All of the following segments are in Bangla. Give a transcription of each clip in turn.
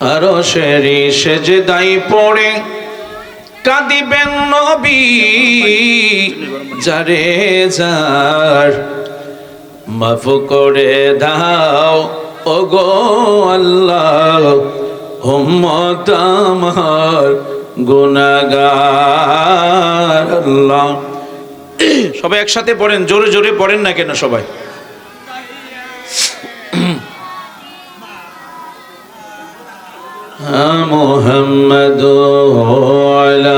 আরশেরি সেজদায় পড়ে কাঁদিবেন নবী যারে যার মাফ করে দাও ওগো আল্লাহ উম্মত আমার গুনাহগার। আল্লাহ সবাই একসাথে পড়েন, জোরে জোরে পড়েন না কেন সবাই? মুহাম্মদ আলা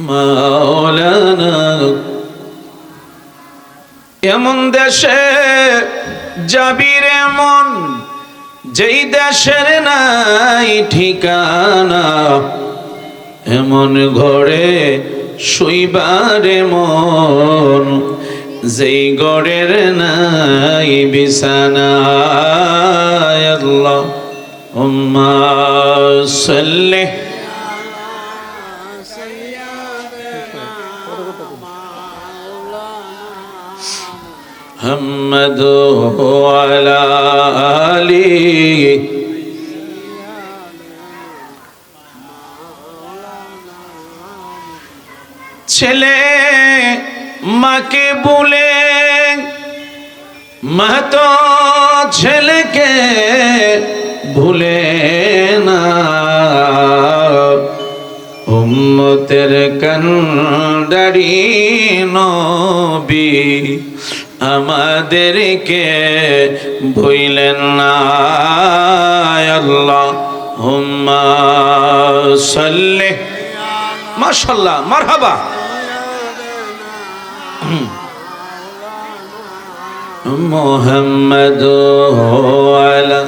মাওলানা। এমন দেশে যাবি রে মন যেই দেশের নাই ঠিকানা, এমন ঘরে শুইবারে মন যেই ঘরের নাই বিছানা। আল্লাহুম্মা সাল্লি মুহাম্মাদ ওয়ালা আলি ছেলে মাকে বলে মা তো ছেলেকে ভুলে না, উম্মতের কান্ডারি নবী আমাদেরকে ভুলেন না। আল্লাহুম্মা সাল্লি মাশাআল্লাহ মারহাবা মুহাম্মদ আলা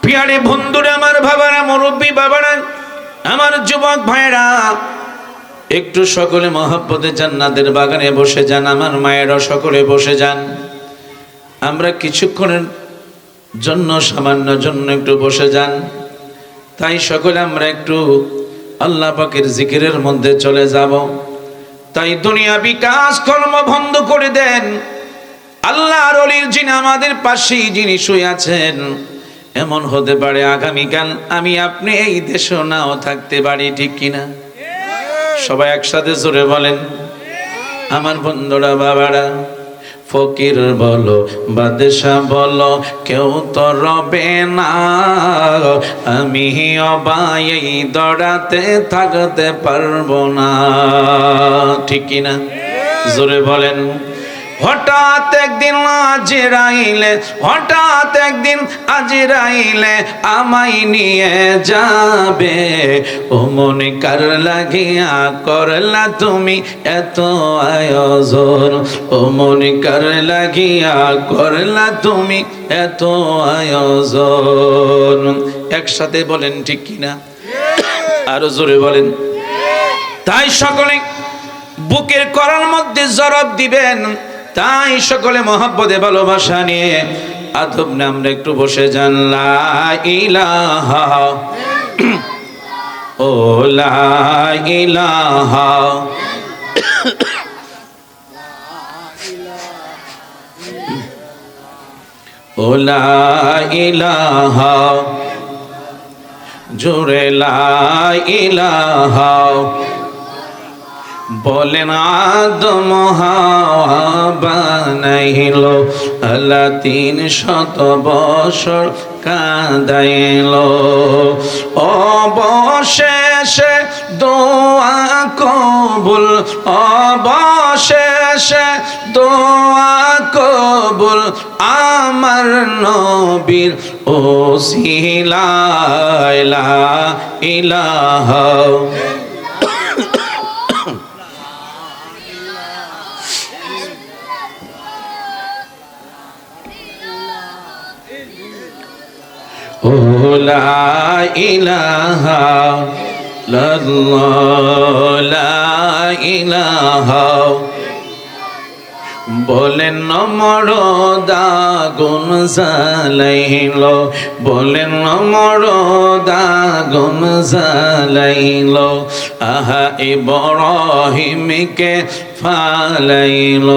প্রিয়ারে বন্ধুরা, আমার বাবারা, মুরব্বী বাবারা, আমার যুবক ভাইরা, একটু সকলে মহব্বতে জান্নাতের বাগানে বসে যান। আমার মায়েরা সকলে বসে যান। আমরা কিছুক্ষণের জন্য, সামান্য জন্য একটু বসে যান। তাই সকলে আমরা একটু আল্লাহ পাকের জিকিরের মধ্যে চলে যাব। তাই দুনিয়াবি কাজ কর্ম বন্ধ করে দেন। আল্লাহর ওলির যিনি আমাদের পাশেই যিনি শুয়ে আছেন, এমন হতে পারে আগামীকাল আমি আপনি এই দেশে নাও থাকতে পারি, ঠিক কিনা? সবাই একসাথে জোরে বলেন। আমার বন্ধুরা বাবারা, ফকির বলো বাদশা বলো কেউ তো রবে না, আমি অবাই এই দড়াতে থাকতে পারবো না, ঠিক কিনা? জোরে বলেন। হঠাৎ একদিন আজরাইলে, হঠাৎ একদিন আজরাইলে আমায় নিয়ে যাবে। ও মনে কার লাগিয়া করলা তুমি এত আয়োজন, ও মনে কার লাগিয়া করলা তুমি এত আয়োজন। একসাথে বলেন ঠিক কিনা? আরো জোরে বলেন। তাই সকলে বুকের করার মধ্যে জবাব দিবেন। তাই সকলে মহব্বতে ভালোবাসা নিয়ে আদব না আমরা একটু বসে যান। লা ইলাহা ও লা ইলাহা ও লা ইলাহা জোরে লা ইলাহা বলেন। আদম হাওয়া বানাইল আল্লাহ 300 বছর কাঁদাইল, অবশেষে দোয়া কবুল, অবশেষে দোয়া কবুল আমার নবীর ওসিলায় লা ইলাহা ও লা ইলাহা ইল্লাল্লাহ, লা ইলাহা বলেন নমরদা গুন জ্বালাইল, বলেন নমরদা গুন জ্বালাইল, আহা ইব্রাহিমকে ফালাইল।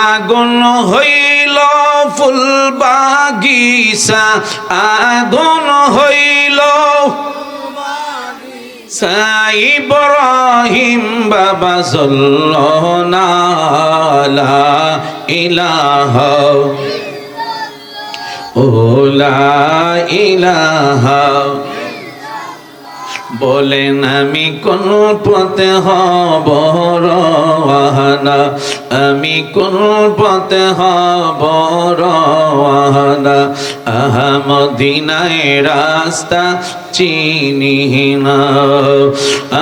আগুন হইল ফুল বাগিচা, আগুন হইল ইব্রাহিম বাবা সাল্লাল্লাহু লা ইলাহা ও লা ইলাহা। বলেন আমি কোন পথে হব রওয়ানা, আমি কোন পথে হব রওয়ানা, আহা মদিনায় রাস্তা চিনি না।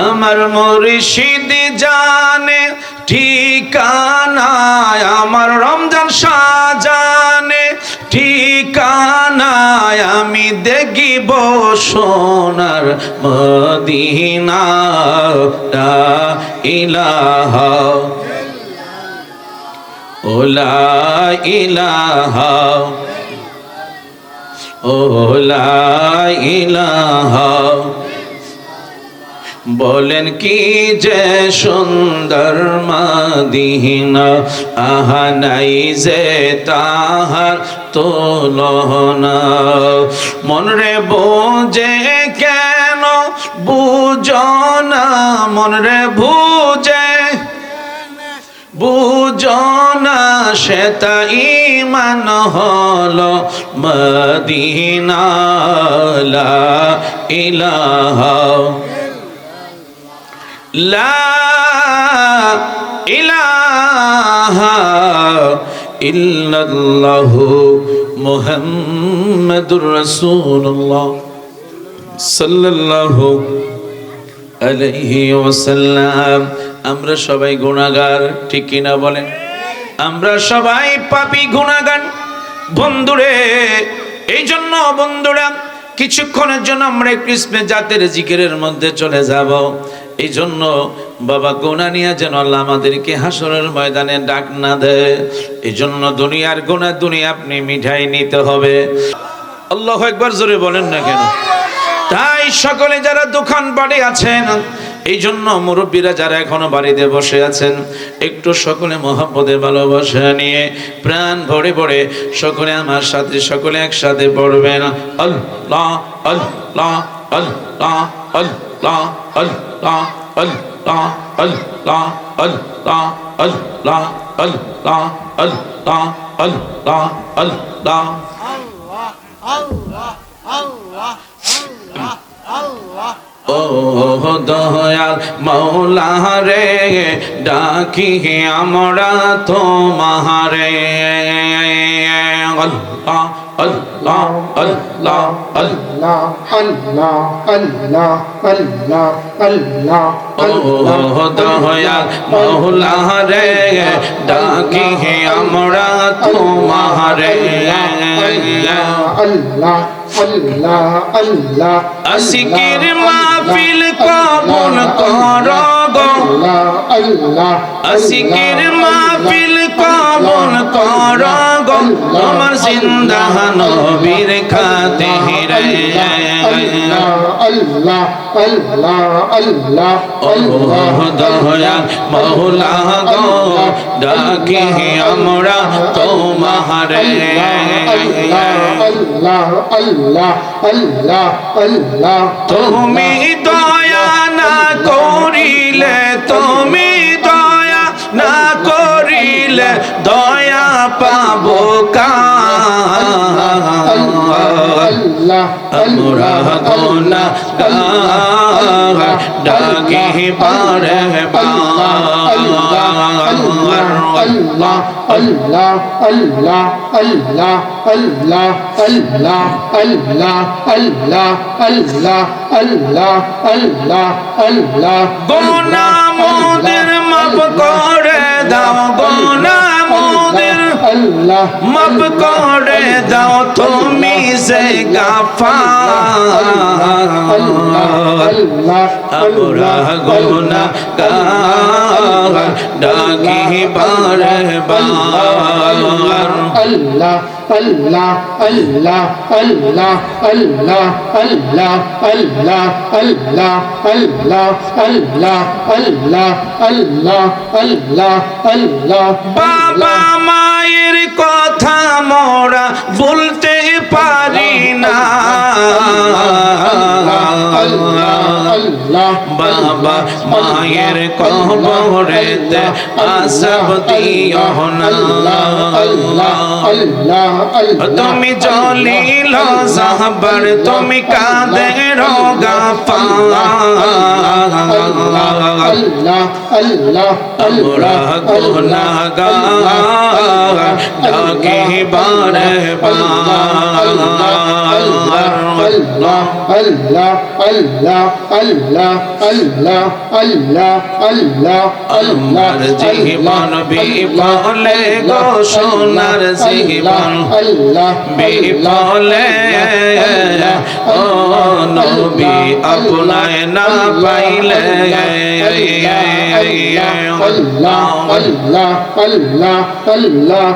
আমার মুর্শিদ জানে ঠিকানা, আমার রমজান শাহজানে ঠিকানা, আমি দেখিব সোনার মদিনা। লা ইলাহা ও লা ইলাহা ও লা ইলাহা। বলেন কি যে সুন্দর মদিনা, আহা নাই যে তাহার তুলনা। মন রে বুঝে কেন বুঝো না, মন রে বুঝে বুঝো না, সেটা ঈমান হলো মদিনা। লা ইলাহা লা ইলাহা ইল্লাল্লাহু মুহাম্মাদুর রাসূলুল্লাহ সাল্লাল্লাহু আলাইহি ওয়াসাল্লাম। আমরা সবাই গুনাহগার, ঠিক কিনা বলেন? আমরা সবাই পাপী গুনাহগার বন্ধুরে। এই জন্য বন্ধুরা কিছুক্ষণের জন্য আমরা একটু ইসমে জাতের জিকিরের মধ্যে চলে যাব। এই জন্য বাবা গুনাহ নিয়ে যেন আল্লাহ আমাদেরকে হাসরের ময়দানে ডাক না দেয়। এই জন্য দুনিয়ার গুনাহ দুনিয়া আপনি মিঠাই নিতে হবে। আল্লাহু আকবার জোরে বলেন না কেন? তাই সকলে যারা দোকান বাড়ি আছেন, এই জন্য মুরব্বীরা যারা এখনো বাড়িতে বসে আছেন, একটু সকলে মহব্বতে ভালোবাসা নিয়ে প্রাণ ভরে ভরে সকলে আমার সাথে সকলে একসাথে পড়বেন। আল্লাহ আল্লাহ আল্লাহ আল্লাহ আল্লাহ আল্লাহ আল্লাহ আল্লাহ আল্লাহ আল্লাহ আল্লাহ আল্লাহ আল্লাহ আল্লাহ আল্লাহ আল্লাহ। ও দয়াল মৌলা রে, ডাকি আমরা তোমারে। আল্লাহ আল্লাহ আল্লাহ আল্লাহ আল্লাহ আল্লাহ আল্লাহ আল্লাহ। ও দয়াল মৌলা রে, ডাকি আমরা তোমারে। আল্লাহ আল্লাহ আল্লাহ। আসিকের মাহফিল কবুল করো গো, আল্লাহ আসিকের মাহফিল কবুল করো গো, আমার জিন্দা নবীর খাতিরে। আল্লাহ আল্লাহ আল্লাহ আল্লাহ। আল্লাহ দয়াল মওলা গো, ডাকি আমরা তোমারে। আল্লাহ আল্লাহ আল্লাহ আল্লাহ। তুমি দয়া না করিলে, তুমি দয়া না করিলে দয়া পাবো কার? আমরা গুনাহগার, ডাকি পারে বার। আল্লাহ আল্লাহ আল্লাহ আল্লাহ আল্লাহ আল্লাহ আল্লাহ আল্লাহ আল্লাহ আল্লাহ আল্লাহ আল্লাহ। গুনাহ মোদের মাফ করে দাও, গুনাহ মোদের আল্লাহ মাফ করে দাও তুমি যে গাফার আমরা গুনাহগার ডাকি বারে বার আল্লাহ আল্লাহ আল্লাহ আল্লাহ আল্লাহ আল্লাহ আল্লাহ আল্লাহ আল্লাহ আল্লাহ আল্লাহ আল্লাহ আল্লাহ আল্লাহ বাবা মায়ের কথা মোরা বলতে পারি না বাবা মায়ের কবরেতে আযাব দিও না তুমি জলিল জাহবার তুমি কাদের গাফার আমরা গুনাহগার ডাকি বারে বার আল্লাহ আল্লাহ আল্লাহ আল্লাহ আল্লাহ আল্লাহ আল্লাহ আমার জীবন বিফলে গো সোনার জীবন বিফলে ও নবী আপনায় না পাইলে আল্লাহ আল্লাহ আল্লাহ আল্লাহ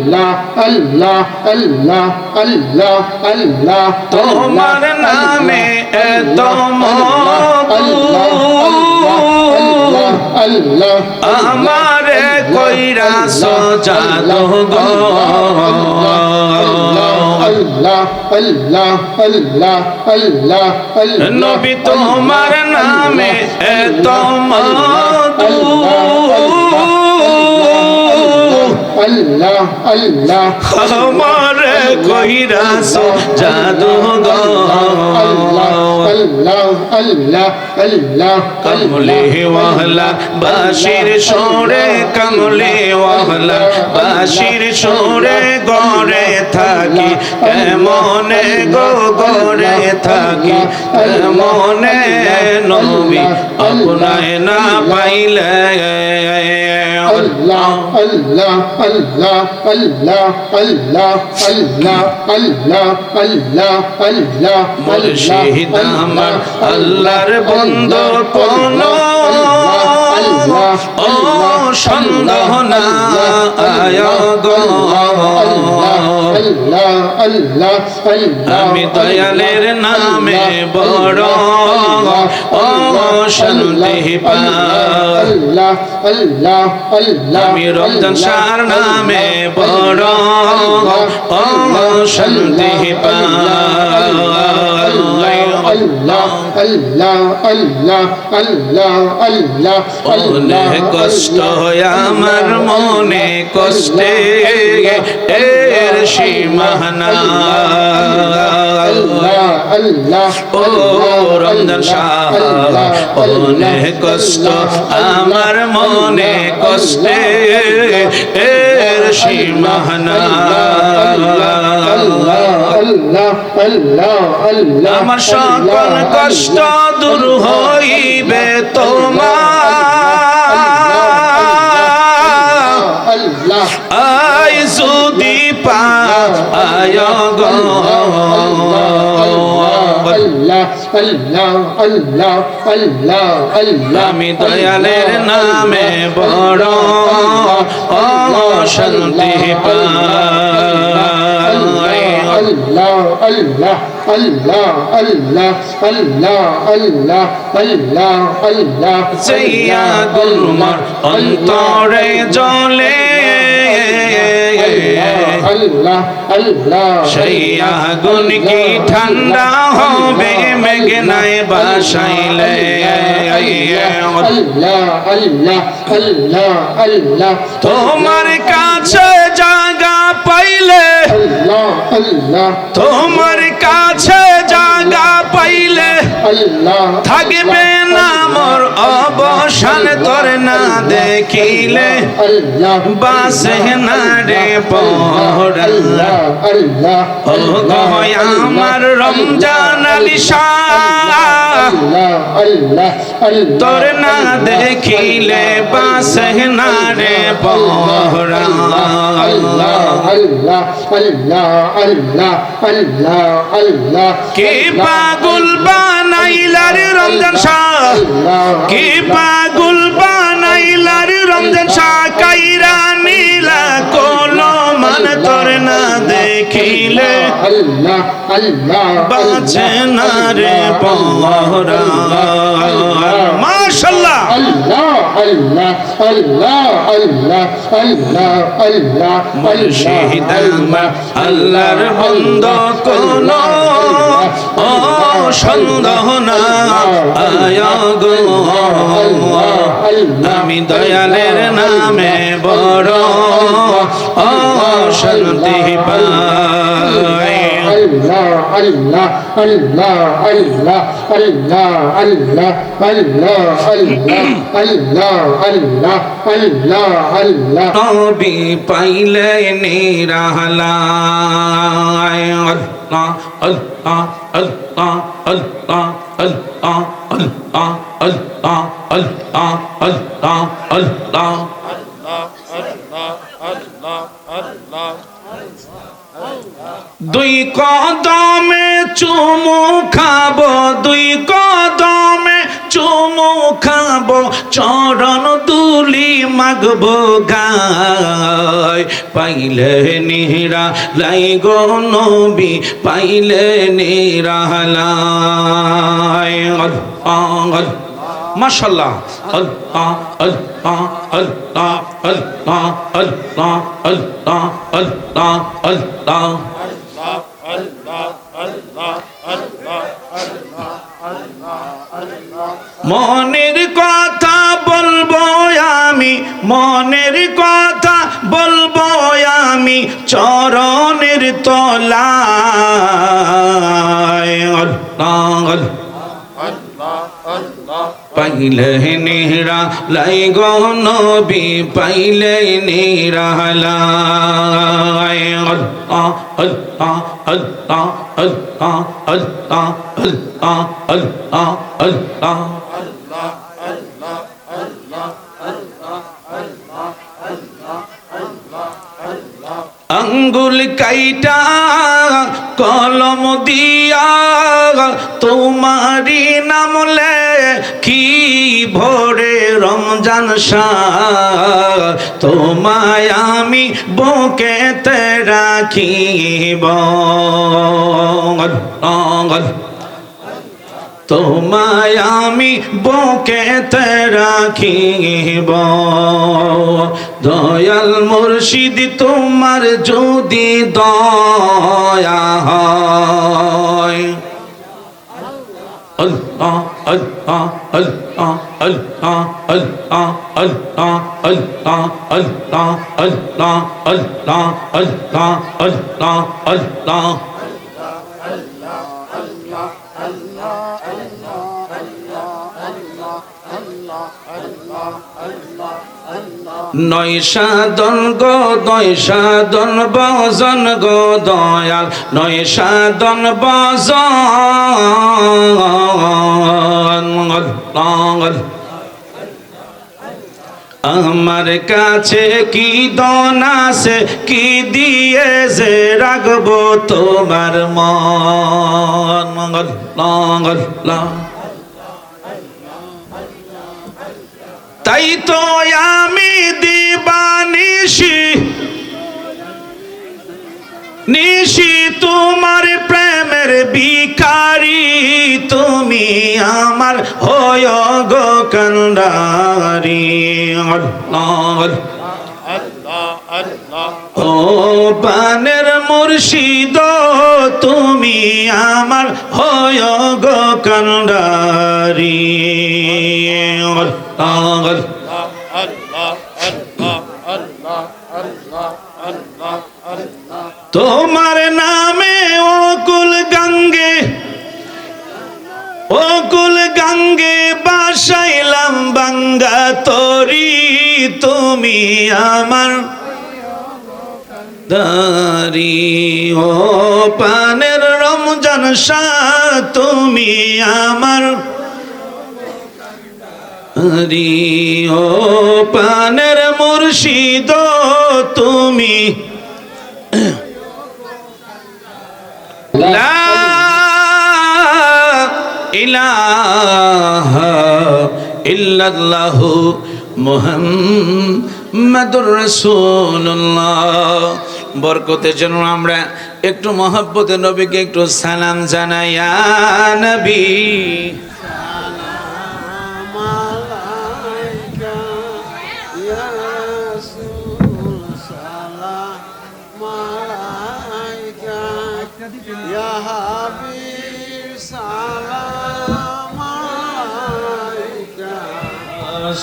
আল্লাহ আল্লাহ আল্লাহ আল্লাহ আল্লাহ তোমার নামে এত মধু আল্লাহ আমারে কইরা সজাদো গো আল্লাহ আল্লাহ আল্লাহ আল্লাহ নবী তোমার নামে এত মধু আল্লাহ আল্লাহ আমারে কইরা সজাদো গো আল্লাহ আল্লাহ আল্লাহ কমলে ওয়াহলা বাশির সোরে কমলে ওয়াহলা বাশির সোরে গড়ে থাকি কেমনে গো গড়ে থাকি কেমনে নবী আপনায় না পাইলে আল্লাহ আল্লাহ আল্লাহ আল্লাহ আল্লাহ আল্লাহ আল্লাহ আল্লাহ আল্লাহ মুর্শিদ আমার আল্লাহর বন্ধু কোন ও সন্দেহ না আয় গো আমি দয়ালের নামে বড় ও শান্তি পাই আমি রমজান শাহর নামে বড় ও শান্তি পাই অনেক কষ্ট আমার মনে কষ্টে এর সীমানা ও রমজান শাহ অনেক কষ্ট আমার মনে কষ্টে এর সীমানা আমার সকল কষ্ট দূর হইবে তোমার আই যদি পায় গো আমি দয়ালের নামে বড় ও শান্তি পাই আল্লাহ আল্লাহ আল্লাহ আল্লাহ আল্লাহ আল্লাহ আল্লাহ আল্লাহ জয়া গুলমার অন্তরে জ্বলে আল্লাহ আল্লাহ সেই আগুন কি ঠান্ডা হবে মেঘনায় বাসাইলে আল্লাহ আল্লাহ আল্লাহ আল্লাহ তোমার কাছে জায়গা পাইলে আল্লাহ আল্লাহ তোমার কাছে জায়গা পাইলে আল্লাহ থাকবে না মোর অবশ শান তোর না দেখিলে আল্লাহ বাসে না রে পরাণ আল্লাহ ও গো আমার রমজান আলী শাহ আল্লাহ আল্লাহ তোর না দেখিলে বাসে না রে পরাণ আল্লাহ আল্লাহ আল্লাহ আল্লাহ আল্লাহ আল্লাহ কে পাগল বানাইলার রমজান শাহ কে পাগল বানাইলার রমজান শাহ কাইরা নীলা কোলো মান তোর না দেখিলে আল্লাহ আল্লাহ বাঁচে না রে পরাণ মাশাআল্লাহ আল্লাহ আল্লাহ আল্লাহ আল্লাহ আল্লাহ আল্লাহ মুর্শিদ আমার আল্লাহর বন্দা কোন ও সন্দেহ না আয়া গো আমি দয়ালের নামে বড় ও শান্তি পাই আল্লাহ আল্লাহ আল্লাহ আল্লাহ আল্লাহ আল্লাহ আল্লাহ আল্লাহ আল্লাহ আল্লাহ আল্লাহ নবী পাইলে নিরালায় আল্লাহ আল্লাহ আল্লাহ আল্লাহ আল্লাহ আল্লাহ আল্লাহ আল্লাহ আল্লাহ আল্লাহ দুই কদমে চুমু খাবো দুই কদমে চুমু খাবো চরণ দুলি মাগবো গায় পাইলে নিরা লাই গো নবী পাইলে নিরালায় আল্লাহ মাশাআল্লাহ আল্লাহ আল্লাহ আল্লাহ আল্লাহ আল্লাহ আল্লাহ আল্লাহ আল্লাহ মনের কথা বলবো আমি মনের কথা বলবো আমি চরণের তলায় আল্লাহ পাইলে নিরা লাই গো নবী পাইলে নিরালায় আল্লাহ আল্লাহ আল্লাহ আল্লাহ আল্লাহ আল্লাহ আল্লাহ আল্লাহ আঙ্গুল কাইটা কলম দিয়া তোমারি নাম কি ভোরে রমজান শাহ তোমায় আমি বুকেতে রাখিব তোমায় আমি বুকেতে রাখিব দয়াল মুর্শিদ তোমার যদি দয়া হয় আল্লাহ আল্লাহ আল্লাহ আল্লাহ আল্লাহ আল্লাহ আল্লাহ আল্লাহ আল্লাহ আল্লাহ আল্লাহ আল্লাহ আল্লাহ নয় সাধন গো নয় সাধন বজন গো দয়াল নয় সাধন বজন আমার কাছে কি দন আছে কি দিয়ে যে রাখবো তোমার মন তাই তো আমি দিবানিশি নিশি তোমার প্রেমের ভিখারি তুমি আমার হয় গো কান্ডারি ও পানের মুর্শিদ তুমি আমার হয় গো কান্ডারি তোমার নামে অকুল গঙ্গে বাসাইলাম বাঙ্গা গঙ্গা তরি তুমি আমার দারি ও পানের রমজান শাহ তুমি আমার দারি ও পানের মুর্শিদ তুমি লা ইলাহা ইল্লাল্লাহু মুহাম্মাদুর রাসূলুল্লাহ। বরকতের জন্য আমরা একটু মহব্বতে নবীকে একটু সালাম জানাই। ইয়া নবী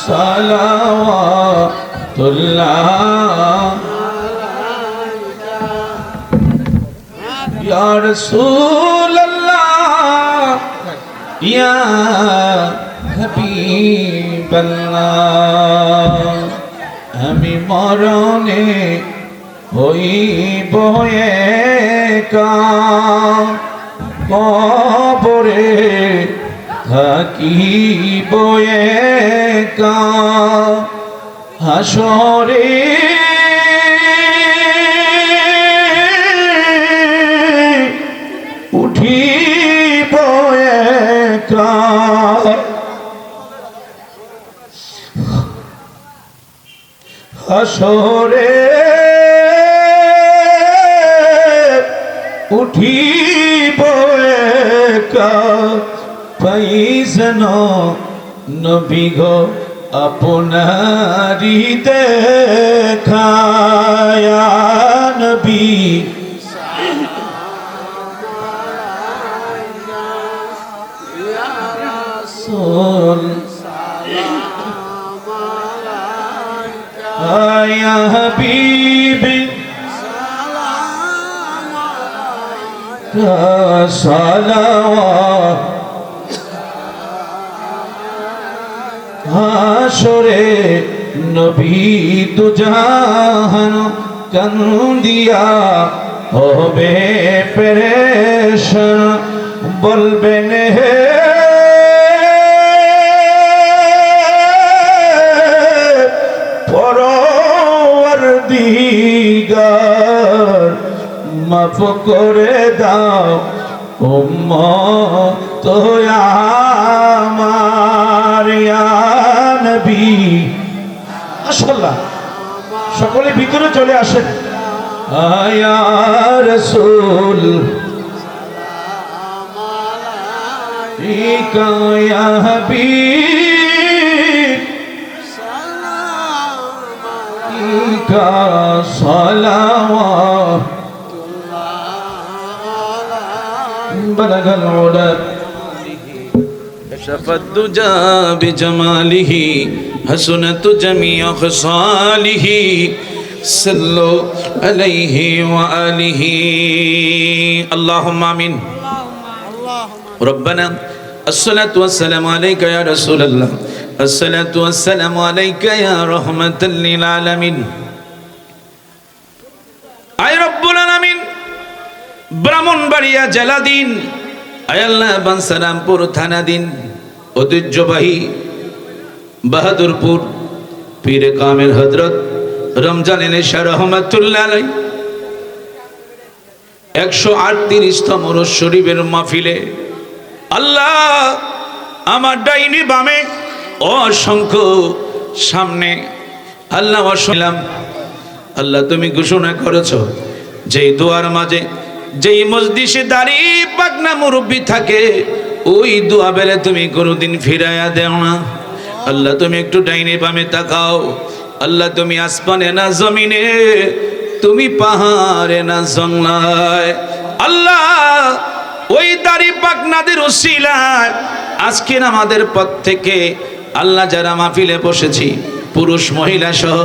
সালাওয়াতুল্লাহ ইয়া রাসূলুল্লাহ ইয়া হাবিবাল্লাহ। আমি মরণে হইব একা, কবরে থাকিব একা, হাসরে উঠিব একা, হাসরে উঠিব একা, পাইছেন নবী গো আপনারি দেখা। ইয়া নবী রাসূল ইয়া হাবিবি সালাওয়াত হাসরে নবী দুজাহান কান্দিয়া হবে পেরেশান, বলবেন হে পরওয়ারদিগার মাফ করে দাও উম্মত আমার। ইয়া নবী মাশাআল্লাহ, সকলে ভিতরে চলে আসেন। ইয়া রাসূল ইয়া হাবিব ইকা সালাওয়াত بلغ العلا كشف الدجى بجماله حسنت جميع خصاله صلوا عليه وآله اللهم آمين ربنا الصلاة والسلام عليك يا رسول الله الصلاة والسلام عليك يا رحمة للعالمين أي رب العالمين ব্রাহ্মণবাড়িয়া জেলাধীন আয়াল্লাহ বানসারামপুর থানাধীন ঐতিহ্যবাহী বাহাদুরপুর পীরে কামেল হযরত রমজান এলেশা রহমাতুল্লাহ আলাইহি 138তম রোজ শরীফের মাহফিলে আল্লাহ আমার ডাইনি বামে অসংখ্য সামনে আল্লাহ অসলাম আল্লাহ তুমি ঘোষণা করেছো যেই দোয়ার মাঝে যেই মজলিসে দাঁড়িয়ে পাকনা মুরব্বী থাকে ওই দোয়া বেলে তুমি কোনোদিন ফিরাইয়া দেও না। আল্লাহ তুমি একটু ডাইনে বামে তাকাও। আল্লাহ তুমি আসমানে না জমিনে, তুমি পাহাড়ে না জঙ্গলায়। আল্লাহ ওই দাড়ি পাকনাদের উসিলায় আজকের আমাদের পথ থেকে আল্লাহ যারা মাহফিলে বসেছি পুরুষ মহিলা সহ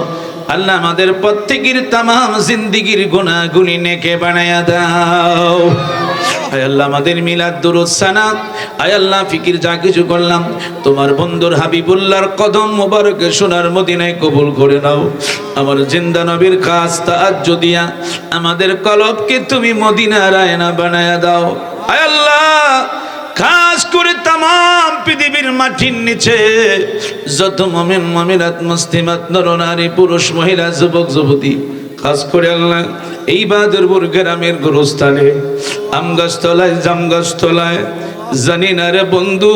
আল্লাহ আমাদের প্রত্যেকের তামাম জিন্দিগির গুনাহগুলি নেকে বানায়া দাও। আয় আল্লাহ আমাদের মিলাদ দুরূদ সানাত আয় আল্লাহ ফিকির যা কিছু করলাম তোমার বন্ধুর হাবিবুল্লাহর কদম মোবারকে সোনার মদিনায় কবুল করে নাও। আমার জিন্দা নবীর কাজ তাআজ্জুদ দিয়া আমাদের কলবকে তুমি মদিনার আয়না বানায়া দাও। আয় আল্লাহ খাস করে তামাম পৃথিবীর মাটির নিচে যত মুমিন মুমিনাত মুসলিমাত নর নারী পুরুষ মহিলা যুবক যুবতী খাস করে আল্লাহ এই বাদরপুর গ্রামের গোরস্থানে আমগাছতলায় জামগাছতলায় জানি না রে বন্ধু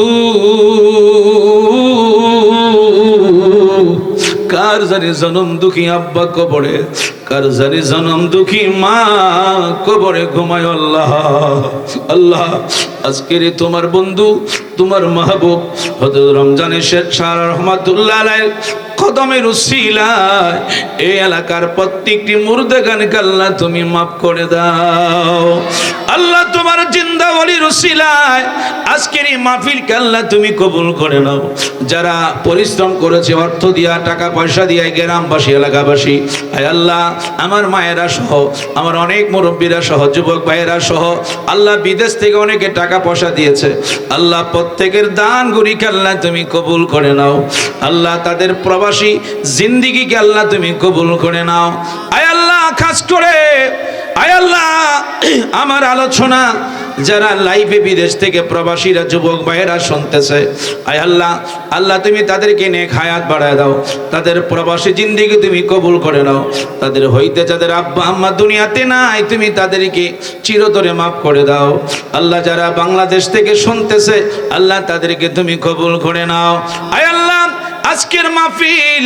কার জানি জনম দুঃখী আব্বা কবরে, কার জানি জনম দুঃখী মা কবরে ঘুমায়। আল্লাহ আল্লাহ আজকের তোমার বন্ধু তোমার মাহবুব হযরত রমজানের শেখ শাহ রহমাতুল্লাহ আলাইহির কদমের উসিলায় এই এলাকার প্রত্যেকটি মুর্দাগানকে আল্লাহ তুমি মাফ করে দাও। আল্লাহ তোমার জিন্দা ওলির উসিলায় আজকের এই মাহফিলকে আল্লাহ তুমি কবুল করে নাও। যারা পরিশ্রম করেছে অর্থ দিয়া টাকা পয়সা দিয়া গ্রামবাসী এলাকাবাসী আয় আল্লাহ আমার মায়েরা সহ আমার অনেক মুরব্বীরা সহ যুবক ভাইয়েরা সহ আল্লাহ বিদেশ থেকে অনেকে টাকা পয়সা দিয়েছে আল্লাহ প্রত্যেকের দান গুরিকে আল্লাহ তুমি কবুল করে নাও। আল্লাহ তাদের প্রবাসী জিন্দিগিকে আল্লাহ তুমি কবুল করে নাও। আয় আল্লাহ খাস করে আয় আল্লাহ আমার আলোচনা যারা লাইভে বিদেশ থেকে প্রবাসীরা যুবক ভাইয়েরা শুনতেছে আয় আল্লাহ আল্লাহ তুমি তাদেরকে নেক হায়াত বাড়ায় দাও, তাদের প্রবাসী জিন্দিগি তুমি কবুল করে নাও। তাদের হইতে যাদের আব্বা আম্মা দুনিয়াতে নাই তুমি তাদেরকে চিরতরে মাফ করে দাও। আল্লাহ যারা বাংলাদেশ থেকে শুনতেছে আল্লাহ তাদেরকে তুমি কবুল করে নাও। আয় আল্লাহ আজকের মাহফিল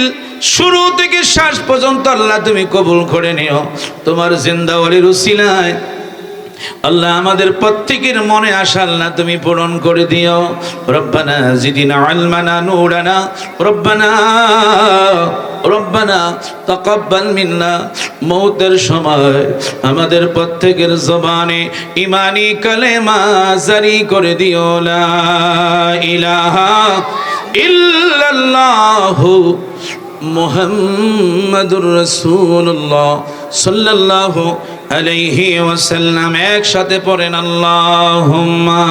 শুরু থেকে শেষ পর্যন্ত আল্লাহ তুমি কবুল করে নিও তোমার জিন্দা ওলির উসিলায়। আল্লাহ আমাদের প্রত্যেকের মনে আশা আল্লাহ তুমি পূরণ করে দিও। রব্বানা জিদিনা ইলমানা নূরানা রব্বানা রব্বানা তাকাব্বাল মিন্না। মৌতের সময় আমাদের প্রত্যেকের জবানে ঈমানি কালেমা জারি করে দিও লা ইলাহা ইল্লাল্লাহু মুহাম্মাদুর রাসূলুল্লাহ সাল্লাল্লাহু আলাইহি ওয়াসাল্লাম। একসাথে পড়েন আল্লাহুম্মা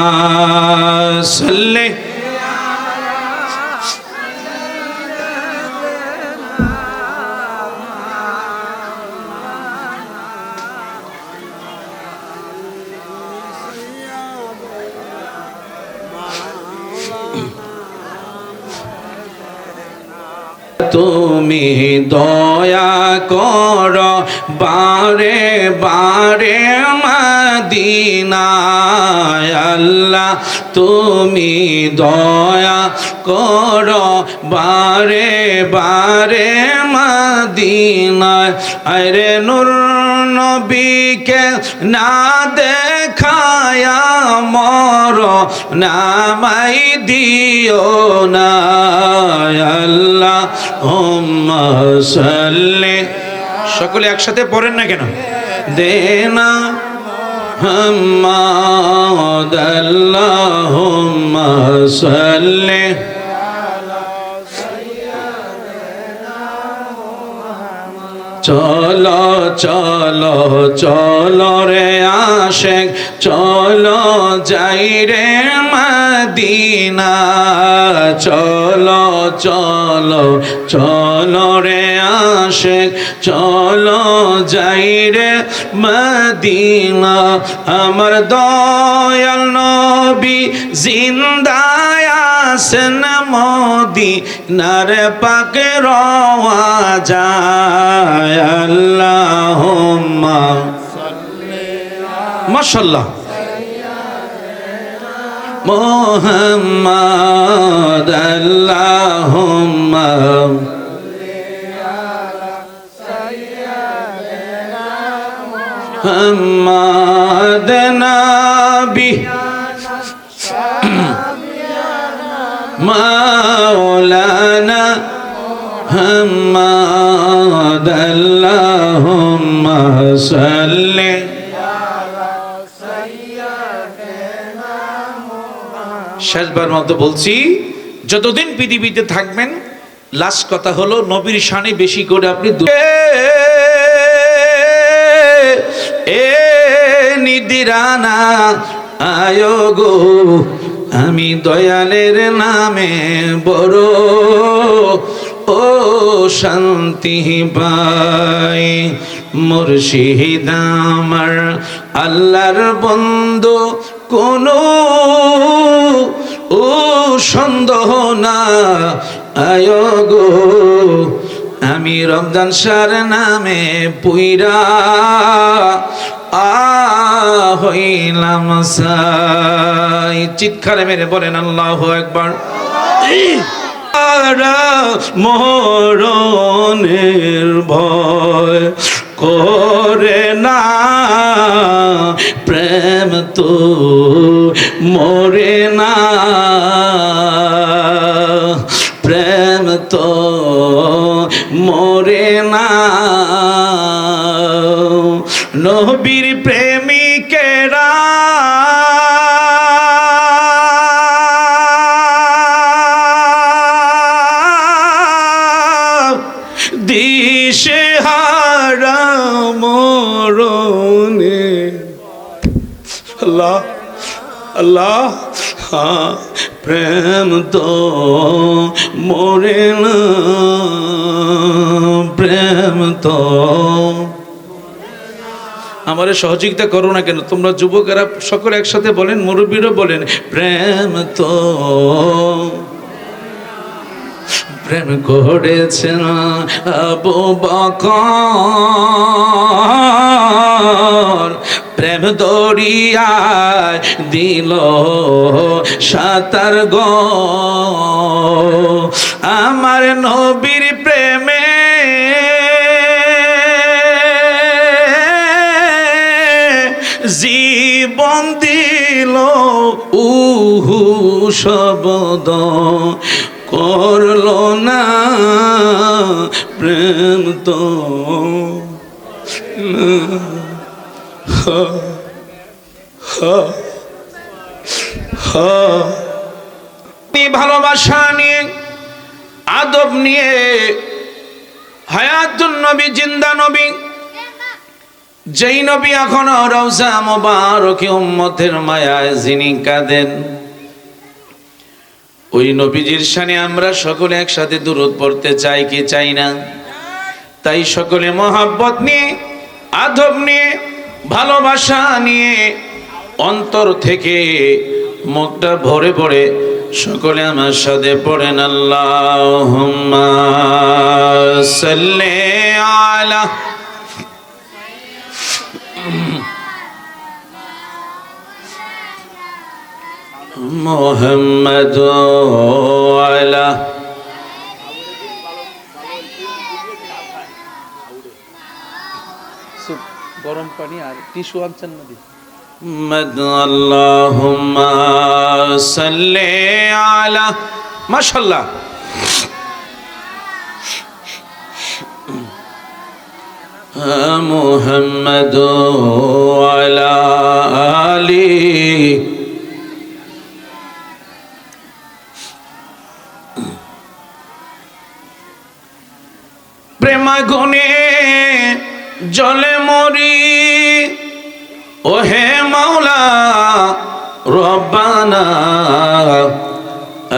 সাল্লি তুমি দয়া কর বারে বারে মদিনায় আল্লাহ তুমি দয়া কর বারে বারে মদিনায়। আরে নূর নবীকে না দেখায়া মর নামাই দিও না আল্লাহ হুম্মা সাল্লি। সকলে একসাথে পড়েন না কেন? দেনা হাম্মাদ আল্লাহুম্মা সাল্লি চলো চলো চলো রে আশেক চলো যাই রে মদিনা। চলো চলো চলো রে আশেক চলো যাই রে মদিনা। আমার দয়াল নবী জিন্দায় আছেন মদিনার পাকে রওয়া যায়। আল্লাহুম্মা মাশাআল্লাহ মুহাম্মাদ আল্লাহুম্মা মুহাম্মাদ নবী মাওলানা মুহাম্মাদ আল্লাহুম্মা সাল্লি। শেষবার মতো বলছি যতদিন পৃথিবীতে থাকবেন লাস্ট কথা হলো নবীর শানে বেশি করে আপনি এ নিদিরানা আয়ো গো আমি দয়ালের নামে বড় ও শান্তি পাই। মুর্শিদ আমার আল্লাহর বন্ধু কোনো ও সন্দেহ না। আয়ো গো আমি রমজান শাহর নামে পুইরা হইলাম সাই। চিৎকারে মেরে বলেন আল্লাহু আকবার। মরণের ভয় করে না, প্রেম তো মরে না, প্রেম তো মরে না। নবীর প্রেমিকেরা দিশে হারা মরণে। আল্লাহ আল্লাহ হ্যাঁ, প্রেম তো মরে না, প্রেম তো। আমারে সহযোগিতা করো না কেন তোমরা যুবকেরা সকলে একসাথে বলেন, মুরব্বীরা বলেন, প্রেম তো। প্রেম করেছে না আবু বকর, প্রেম দরিয়ায় দিল সাঁতার গো। আমার নবীর প্রেমে জীবন দিল উহু শব্দ করলো না, প্রেম তো ভালোবাসা নিয়ে, আদব নিয়ে, হায়াতুন নবী, জিন্দা নবী, যেই নবী এখনো রওজা মুবারকে উম্মতের মায়ায় যিনি কাঁদেন, ওই নবীজির শানে আমরা সকলে একসাথে দুরূদ পড়তে চাই কি চাই না? তাই সকলে মহব্বত নিয়ে, আদব নিয়ে, ভালোবাসা নিয়ে, অন্তর থেকে মুখটা ভরে ভরে সকলে আমার সাথে পড়েন আল্লাহুম্মা সাল্লি আলা মুহাম্মাদ আলা গরম পানি আর টিস্যু আনছেন না দি মুহাম্মাদ। আল্লাহুম্মা সাল্লি আলা, মাশাআল্লাহ। মুহাম্মাদ আলা আলি প্রেমাগুনে জলে মরি, ওহে মাওলা রব্বানা,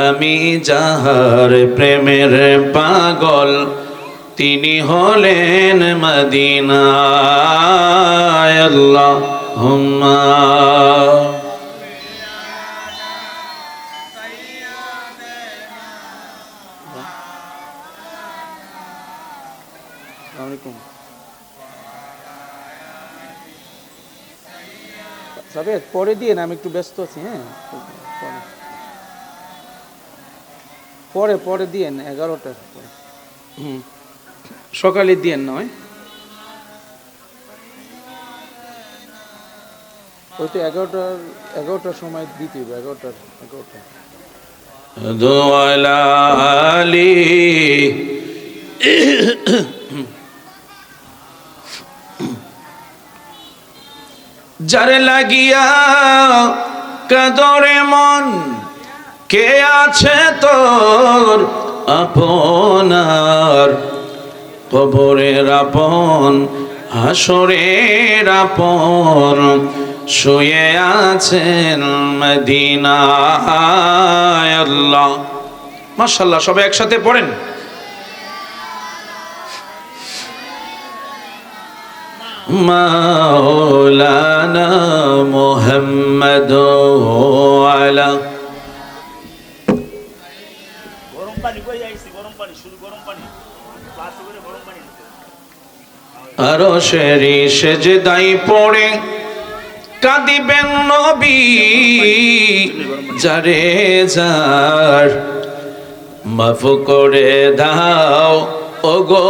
আমি যাহার প্রেমের পাগল তিনি হলেন মদিনায়। আল্লাহুম্মা পরে দিয়ে না, আমি একটু ব্যস্ত আছি। হ্যাঁ পরে পরে দিয়েন 11টার পরে। সকালে দিয়েন নয়, ওই তো 11টার সময় দিতে হবে। 11টা দোয়ালি যারে লাগিয়া কাদরে মন, কে আছে তোর আপনার? কবরের আপন, হাসরের আপন, শুয়ে আছেন মদিনায় আল্লাহ। মাশাআল্লাহ, সবাই একসাথে পড়েন। মাওলানা মুহাম্মদ আলা গরম পানি কই আইছে, গরম পানি, শুধু গরম পানি, গ্লাসে করে গরম পানি দিতে। আরশেরি সেজদায় পড়ে কাঁদিবেন নবী, যারে যার মাফ করে দাও ওগো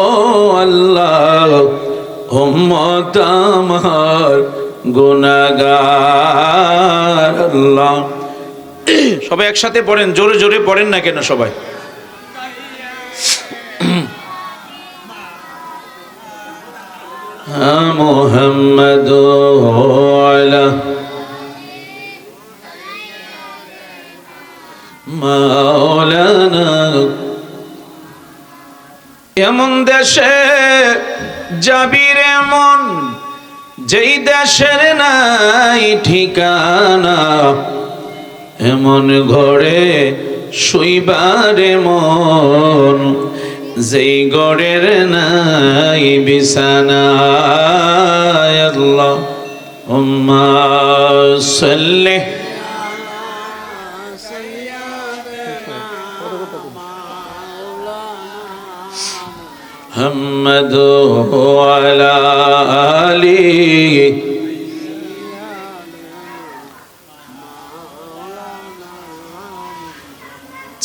আল্লাহ, উম্মত আমার গুনাহগার আল্লাহ। সবাই একসাথে পড়েন, জোরে জোরে পড়েন না কেন সবাই? মুহাম্মদ আলা মাওলানা। এমন দেশে যাবি রে মন, যেই দেশের নাই ঠিকানা, এমন ঘরে শুইবারে মন, যেই ঘরের নাই বিছানা। আল্লাহুম্মা সাল্লি মুহাম্মদ আলা আলি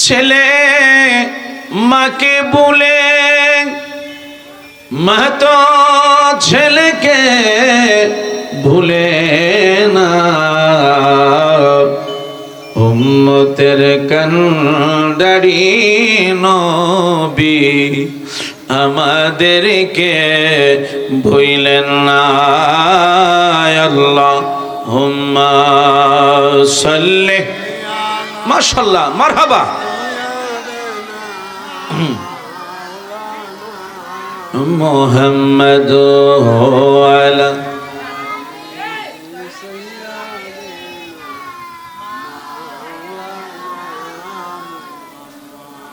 ছেলে মাকে বলে মা তো ছেলেকে ভুলে না, উম্মতের কান্ডারি নবী আমাদেরকে ভুলেন না। আল্লাহুম্মা সাল্লি। মাশাআল্লাহ, মারহাবা। মুহাম্মদ আলা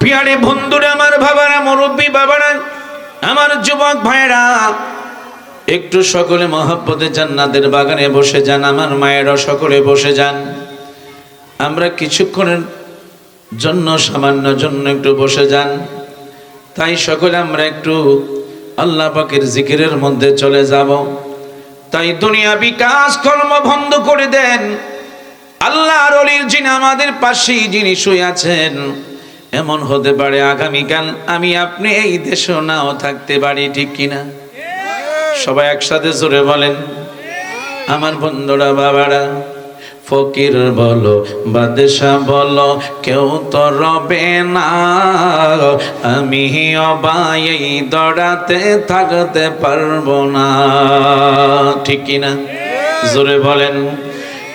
প্রিয়ারে বন্ধুরা, আমার বাবারা, মুরব্বী বাবারা, আমার যুবক ভাইরা, একটু সকলে মহব্বতে জান্নাতের বাগানে বসে যান। আমার মায়েরা সকলে বসে যান। আমরা কিছুক্ষণের জন্য, সামান্য জন্য একটু বসে যান। তাই সকলে আমরা একটু আল্লাহ পাকের জিকিরের মধ্যে চলে যাব। তাই দুনিয়াবি কাজ কর্ম বন্ধ করে দেন। আল্লাহর ওলির যিনি আমাদের পাশেই যিনি শুয়ে আছেন, এমন হতে পারে আগামীকাল আমি আপনি এই দেশে নাও থাকতে পারি, ঠিক কিনা? সবাই একসাথে জোরে বলেন। আমার বন্ধুরা, বাবারা, ফকির বলো বাদশা বলো, কেউ তো রবে না, আমি অবাই এই দড়াতে থাকতে পারবো না, ঠিক কিনা? জোরে বলেন।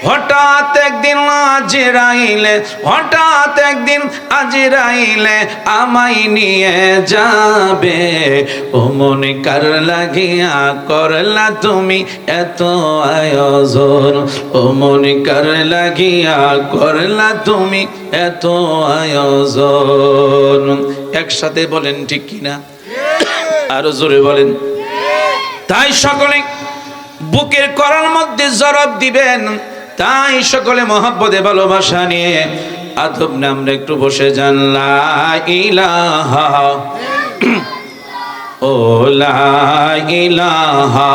হঠাৎ একদিন আজরাইলে, হঠাৎ একদিন আজরাইলে আমায় নিয়ে যাবে। ও মনে কার লাগিয়া করলা তুমি এত আয়োজন, ও মনে কার লাগিয়া করলা তুমি এত আয়োজন। একসাথে বলেন, ঠিক কিনা? আরো জোরে বলেন। তাই সকলে বুকের করার মধ্যে জবাব দিবেন। তাই সকলে মহব্বতে ভালোবাসা নিয়ে আদব না আমরা একটু বসে যান। লা ইলাহা ও লা ইলাহা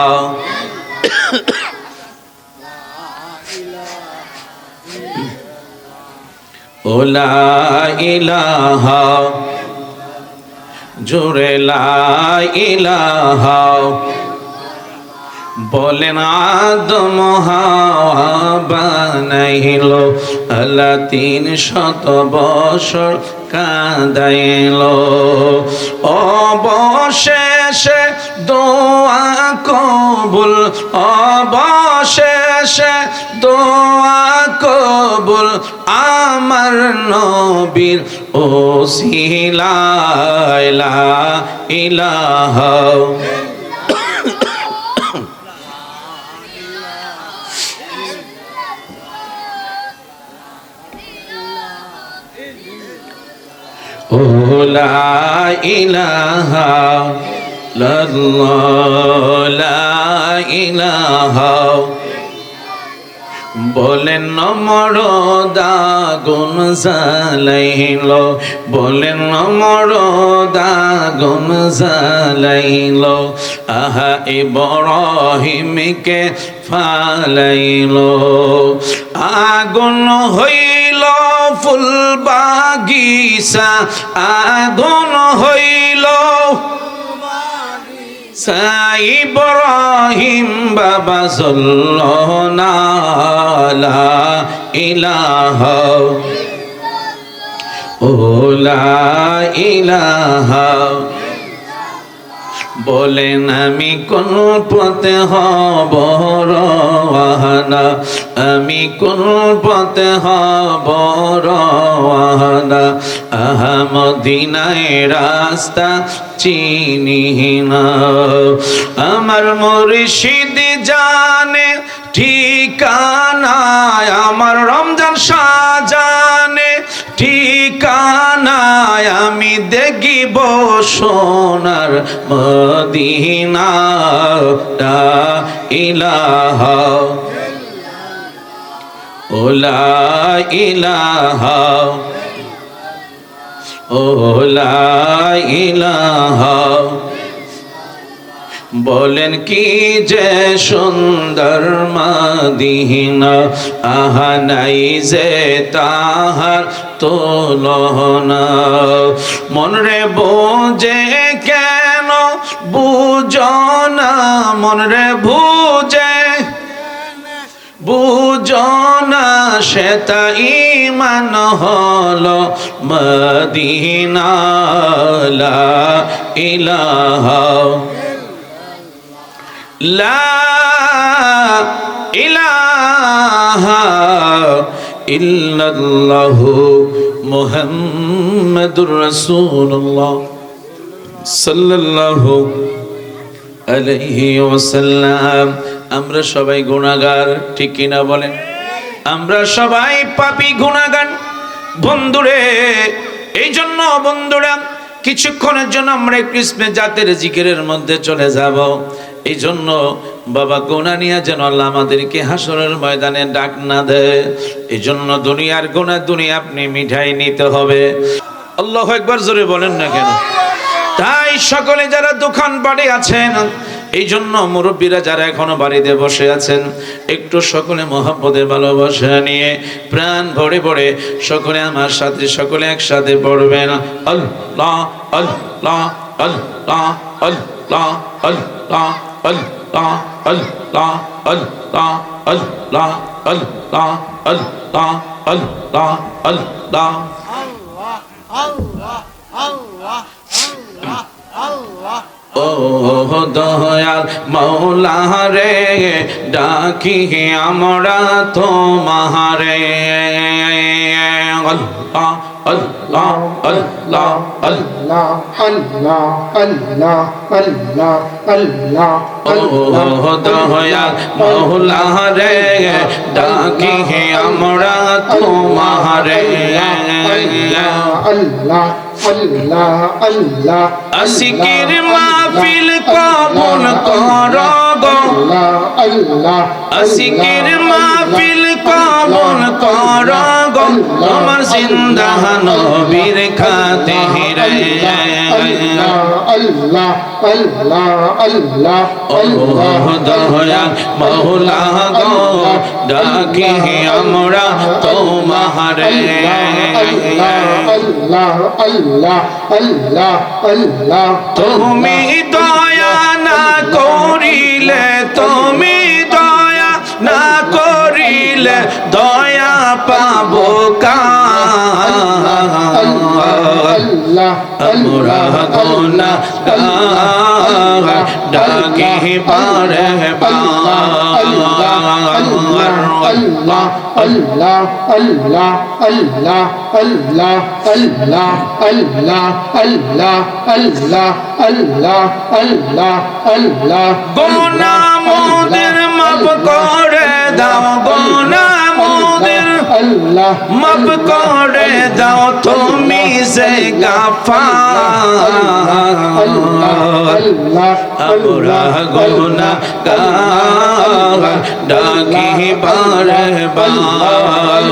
ও লা ইলাহা জোরে লা ইলাহা। বলেন আদম হাওয়া বানাইল, আল্লাহ 300 বছর কাঁদাইল। অবশেষে দোয়া কবুল, অবশেষে দোয়া কবুল আমার নবীর ওসিলায়। লা ইলাহা ও লা ইলাহা ইল্লাল্লাহ লা ইলাহা বলেন নমরদা গুন জালাইল বলেন নমরদা গুন জালাইল আহা ইব্রাহিমকে ফালাইল আগুন হইল ফুল বাগিচা আগুন হইল ইব্রাহিম বাবা সাল্লাল্লাহু লা ইলাহা ও লা ইলাহা বলেন আমি কোন পথে হব রওয়ানা আমি কোন পথে হব রওয়ানা আহা মদিনায় রাস্তা চিনি না আমার মুর্শিদ জানে ঠিকানা আমার রমজান সাজানে ঠিকানা আমি দেখিব সোনার মদিনা লা ইলাহা ও লা ইলাহা ও লা ইলাহা বলেন কি যে সুন্দর মদিনা আহা নাই যে তাহার তুলনা মন রে বুঝে কেন বুঝো না মন রে বুঝে বুঝো না সেটা ঈমান হলো মদিনা লা ইলাহা লা ইলাহা ইল্লাল্লাহু মুহাম্মাদুর রাসূলুল্লাহ সাল্লাল্লাহু আলাইহি ওয়াসাল্লাম। আমরা সবাই গুনাহগার, ঠিক কিনা বলেন? আমরা সবাই পাপী গুনাহগার বন্ধুরে। এই জন্য বন্ধুরা কিছুক্ষণের জন্য আমরা কৃষ্ণ জাতের জিকিরের মধ্যে চলে যাব। এই জন্য বাবা গুনাহ নিয়ে যেন আল্লাহ আমাদেরকে হাসরের ময়দানে ডাক না দেয়। এই জন্য দুনিয়ার গুনাহ দুনিয়া আপনি মিঠাই নিতে হবে। আল্লাহু আকবার জোরে বলেন না কেন? তাই সকলে যারা দোকান বাড়ি আছেন, এই জন্য মুরব্বীরা যারা এখনো বাড়িতে বসে আছেন, একটু সকলে মহব্বতের ভালোবাসা নিয়ে প্রাণ ভরে ভরে সকলে আমার সাথে সকলে একসাথে পড়বেন আল্লাহ আল্লাহ আল্লাহ আল্লাহ আল্লাহ আল্লাহ আল্লাহ আল্লাহ আল্লাহ আল্লাহ আল্লাহ আল্লাহ আল্লাহ ও দয়াল মৌলা রে ডাকি আমরা তোমারে আল্লাহ আল্লাহ আল্লাহ আল্লাহ আল্লাহ আল্লাহ আল্লাহ আল্লাহ ও দয়াল মৌলা রে ডাকি আমরা তোমারে আল্লাহ আল্লাহ আল্লাহ আসিকের মাহফিল কবুল করো গো আল্লাহ আসিকের মাহফিল কবুল করো গো আমার জিন্দা নবীর খাতিরে আল্লাহ আল্লাহ আল্লাহ ও দয়াল মওলা গো ডাকি আমরা তোমারে আল্লাহ আল্লাহ আল্লাহ আল্লাহ তুমি দয়া না করিলে তুমি দয়া না করিলে দয়া পাবো আল্লাহ আমরা গোনা ডাকি পারে আল্লাহ আল্লাহ আল্লাহ আল্লাহ আল্লাহ আল্লাহ আল্লাহ আল্লাহ আল্লাহ আল্লাহ আল্লাহ আল্লাহ গোনা মোদের মাফ করে দাও গোনা মোদের আল্লাহ মাফ করে দাও তুমি যে গাফার আমরা গুনাহগার ডাকি বারে বার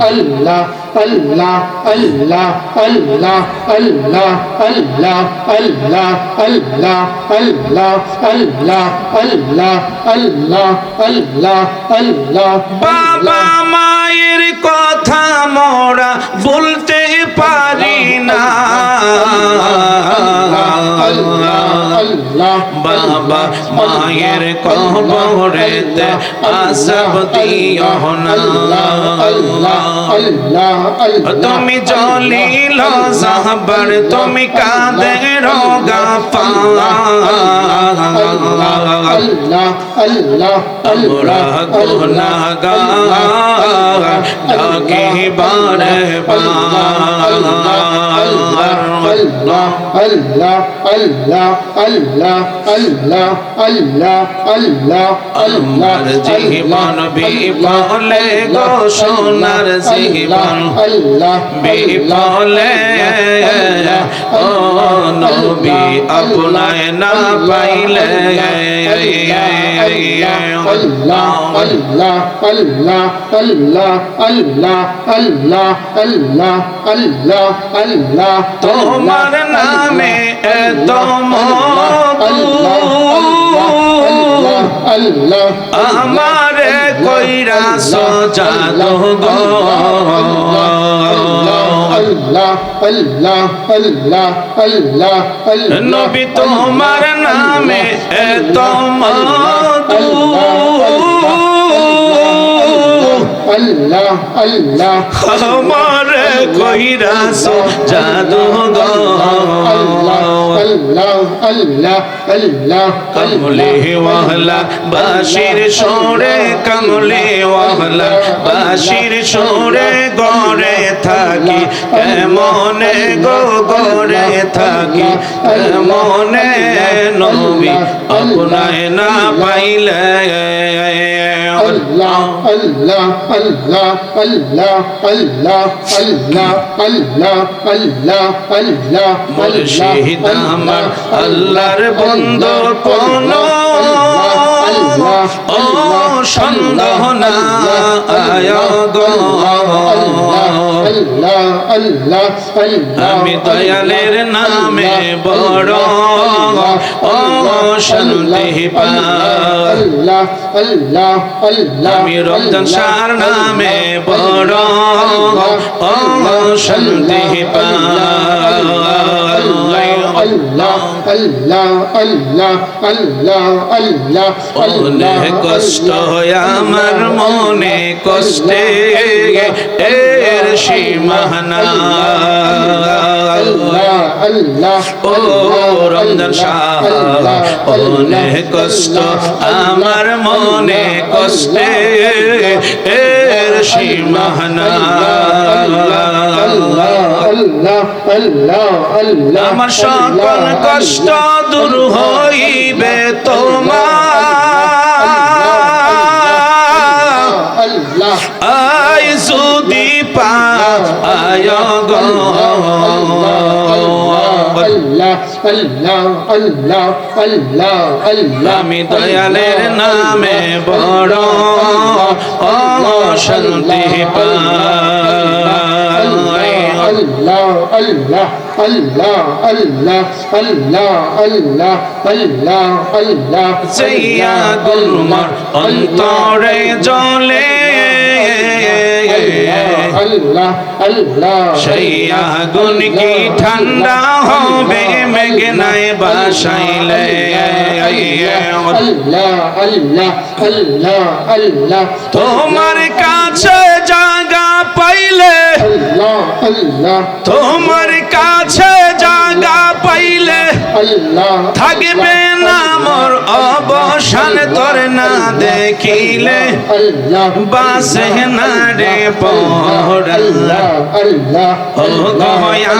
আল্লাহ আল্লাহ আল্লাহ আল্লাহ আল্লাহ আল্লাহ আল্লাহ আল্লাহ আল্লাহ আল্লাহ আল্লাহ আল্লাহ আল্লাহ আল্লাহ বাবা মায়ের কথা মোরা বলতে পারি না বাবা মায়ের কবরেতে আযাব দিও না তুমি জলিল জাহবার তুমি কাদের গাফার আমরা গুনাহগার ডাকি বারে বার আল্লাহ আল্লাহ আল্লাহ আল্লাহ আল্লাহ আল্লাহ আল্লাহ আমার জীবন বিফলে গো সোনার জীবন আল্লাহ বিফলে ও নবী আপনায় না পাইলে আল্লাহ আল্লাহ আল্লাহ আল্লাহ আল্লাহ আল্লাহ আল্লাহ আল্লাহ আল্লাহ তোমার নামে এত আল্লাহ আমারে কইরা সজাদো গো আল্লাহ আল্লাহ আল্লাহ আল্লাহ নবী তোমার নামে এত আল্লাহ আল্লাহ আমারে কইরা সজাদো গো আল্লাহ আল্লাহ আল্লাহ কমলে ওয়াহলা বাশির সোরে কমলে ওয়াহলা বাশির সোরে গড়ে থাকি কেমনে গো গড়ে থাকি কেমনে নবী আপনায় না পাইলে আল্লাহ আল্লাহ আল্লাহ আল্লাহ আল্লাহ আল্লাহ আল্লাহ আল্লাহ আল্লাহ মুর্শিদ আমার আল্লাহর বন্ধু কোন ও সন্দেহ না আয় গো আমি দয়ালের নামে বড় ও শান্তি পাই আমি রমজান শাহর নামে বড় ও শান্তি পাই অনেক কষ্ট আমার মনে কষ্টে এর সীমানা ও রমজান শাহ অনেক কষ্ট আমার মনে কষ্টে এর সীমানা আমার সকল কষ্ট দূর হইবে তোমার আই যদি পায় গো আমি দয়ালের নামে বড় ও শান্তি পাই আল্লাহ আল্লাহ আল্লাহ আল্লাহ আল্লাহ আল্লাহ আল্লাহ আল্লাহ জয়া গুলমার অন্তরে জ্বলে আল্লাহ আল্লাহ সেই আগুন কি ঠান্ডা হবে মেঘনায় বাসাইলে আল্লাহ আল্লাহ আল্লাহ আল্লাহ তোমার কাছে জায়গা পাই পাইলে আল্লাহ আল্লাহ তোমার কাছে জায়গা পাইলে আল্লাহ থাকবে না মোর অবসান তোর না দেখিলে আল্লাহ বাসে না রে পর আল্লাহ আল্লাহ ও গো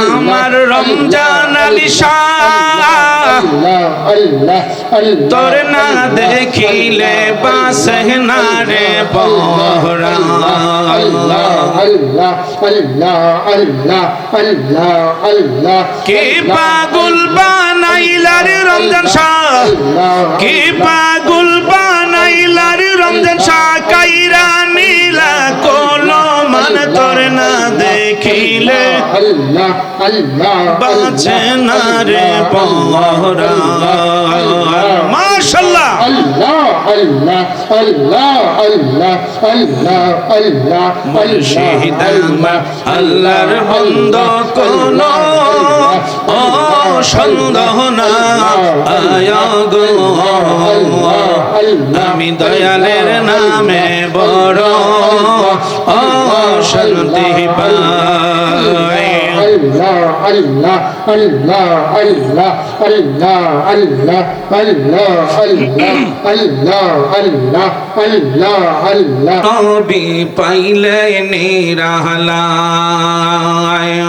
আমার রমজান আলী শাহ আল্লাহ আল্লাহ আল্লাহ তোর না দেখিলে বাসে না রে পর আল্লাহ আল্লাহ আল্লাহ আল্লাহ আল্লাহ আল্লাহ কে পাগল বানাইলার রমজান শাহ কে পাগল বানাইলার রমজান শাহ কাইরা নীলা কলমান তোর না দেখিলে আল্লাহ আল্লাহ বাঁচে না রে পহরা মাশাআল্লাহ আল্লাহ আল্লাহ আল্লাহ আল্লাহ আল্লাহ আল্লাহ মুর্শিদ আমার আল্লাহর বন্দা কোন ও সন্দেহ না আয়া গো আমি দয়ালের নামে বড় ও শান্তি পাই আল্লাহ আল্লাহ আল্লাহ আল্লাহ আল্লাহ আল্লাহ আল্লাহ আল্লাহ আল্লাহ আল্লাহ আল্লাহ আল্লাহ নবী পাইলে নিরালায়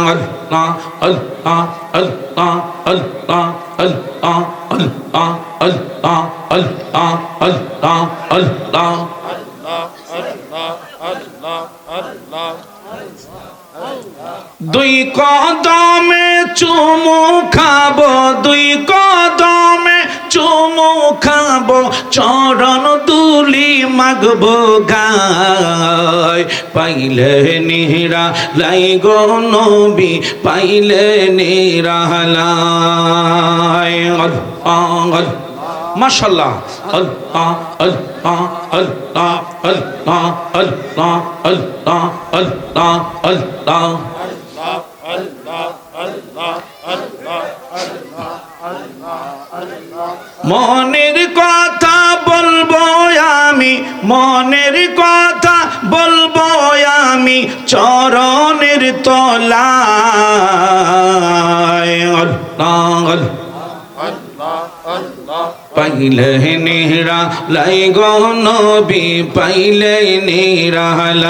আল্লাহ আল্লাহ আল্লাহ আল্লাহ আল্লাহ আল্লাহ আল্লাহ আল্লাহ আল্লাহ আল্লাহ দুই কদমে চুমু খাবো দুই কদমে চুমু খাবো চরণ দুলি মাগবো গায় পাইলে নিরা লাই গো নবী পাইলে নিরালাই মাশাআল্লাহ আল্লাহ আল্লাহ আল্লাহ আল্লাহ আল্লাহ আল্লাহ আল্লাহ আল্লাহ মনের কথা বলবো আমি মনের কথা বলবো আমি চরণের তলায় আল্লাহ পাইলে নিরা লাই গো নবী পাইলে নিরালাই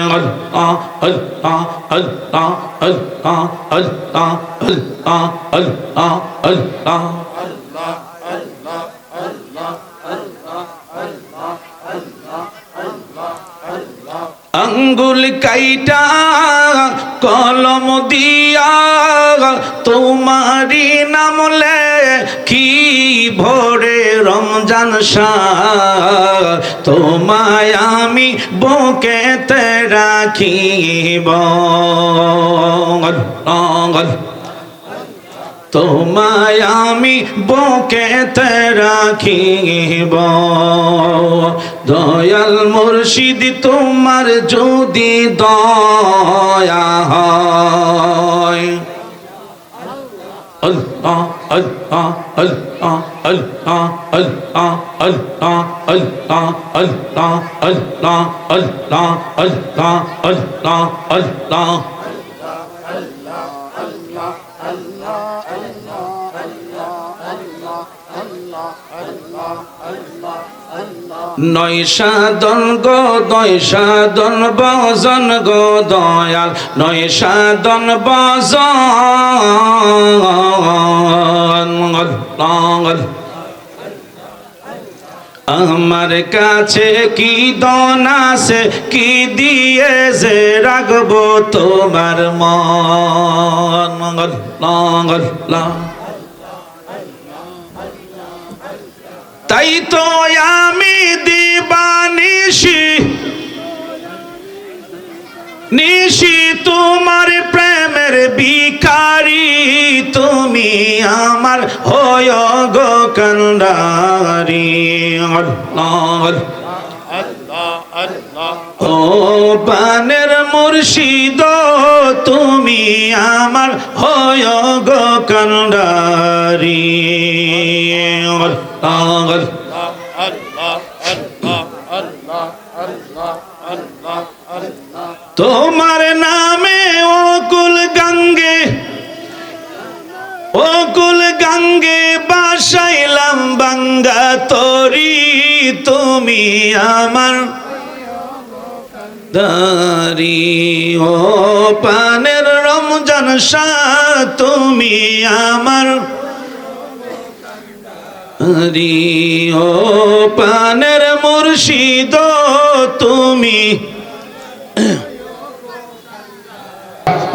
আল্লাহ আল্লাহ আল্লাহ আল্লাহ আল্লাহ আল্লাহ আল্লাহ আল্লাহ আঙ্গুল কাইটা কলম দিয়া তোমারি নাম কি ভোরে রমজান শাহ তোমায় আমি বুকেতে রাখিব তোমায় আমি বুকেতে রাখিব দয়াল মুর্শিদ তোমার যদি দয়া হয় আল্লাহ আল্লাহ আল্লাহ আল্লাহ আল্লাহ আল্লাহ আল্লাহ আল্লাহ আল্লাহ আল্লাহ আল্লাহ আল্লাহ আল্লাহ নয় সাধন গো দয় সাধন বজন গো দয়াল নয় সাধন বজন আমার কাছে কি দন আছে কি দিয়ে যে রাখবো তোমার মন তাই তো আমি দিবানিশি নিশি তোমার প্রেমের ভিখারি তুমি আমার হয় গো কান্ডারি ও পানের মুর্শিদ তুমি আমার হয় গো কান্ডারি তোমার নামে অকুল গঙ্গে বাসাইলাম বাঙ্গা তরি, তুমি আমার দারি। ও পানের রমজান শাহ, তুমি আমার দারি। ও পানের মুর্শিদ, তুমি